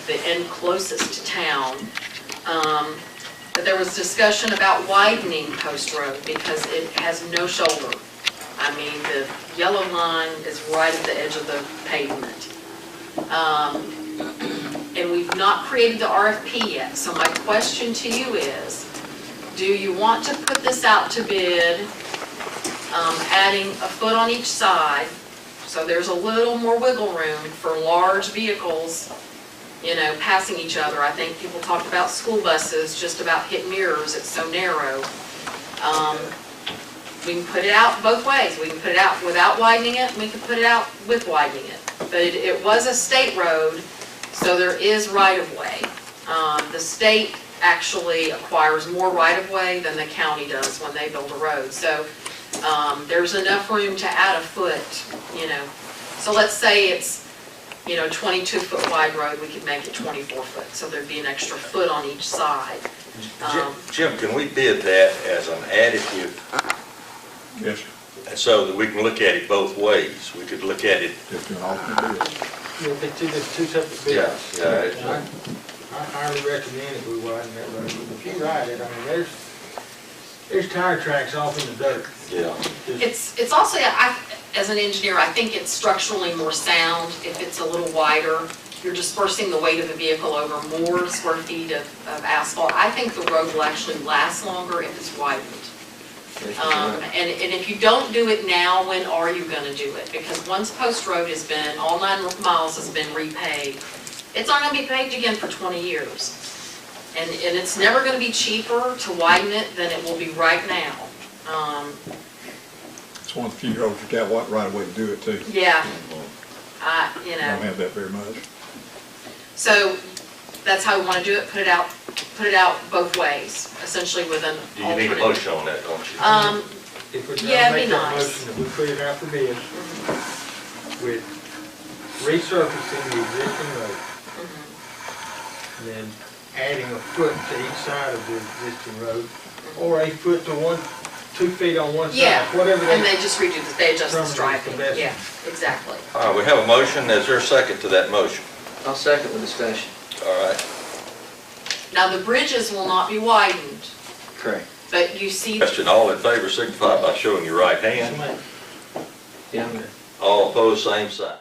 the end closest to town. But there was discussion about widening Post Road because it has no shoulder. I mean, the yellow line is right at the edge of the pavement. And we've not created the RFP yet. So my question to you is, do you want to put this out to bid, adding a foot on each side, so there's a little more wiggle room for large vehicles, you know, passing each other? I think people talked about school buses just about hit mirrors, it's so narrow. We can put it out both ways. We can put it out without widening it, and we can put it out with widening it. But it was a state road, so there is right-of-way. The state actually acquires more right-of-way than the county does when they build a road. So there's enough room to add a foot, you know. So let's say it's, you know, 22-foot wide road, we could make it 24 foot. So there'd be an extra foot on each side. Jim, can we bid that as an additive? Yes, sir. And so that we can look at it both ways. We could look at it. Just an alternate bid. Yeah, but two separate bids. Yeah. I highly recommend that we widen that road. If you ride it, I mean, there's tire tracks off in the dirt. Yeah. It's also, as an engineer, I think it's structurally more sound if it's a little wider. You're dispersing the weight of the vehicle over more square feet of asphalt. I think the road will actually last longer if it's widened. And if you don't do it now, when are you going to do it? Because once Post Road has been, all 9 miles has been repaved, it's not going to be paved again for 20 years. And it's never going to be cheaper to widen it than it will be right now. It's one of the few roads you got right away to do it too. Yeah, you Don't know. have that very much. So that's how we want to do it. Put it out both ways, essentially with an Do you need a motion on that, don't you? If we're Yeah, trying to it'd make be that nice. motion that we put it out for bid with resurfacing the existing road, and then adding a foot to each side of the existing road, or a foot to 2 feet on one Yeah, side, whatever and they. they just redo this, they adjust the Determine striping. the best. Yeah, exactly. All right, we have a motion. Is there a second to that motion? I'll second the discussion. All right. Now, the bridges will not be widened, Correct. but you see, Question, all in favor signify by showing your right hand. Yeah. All opposed, same sign.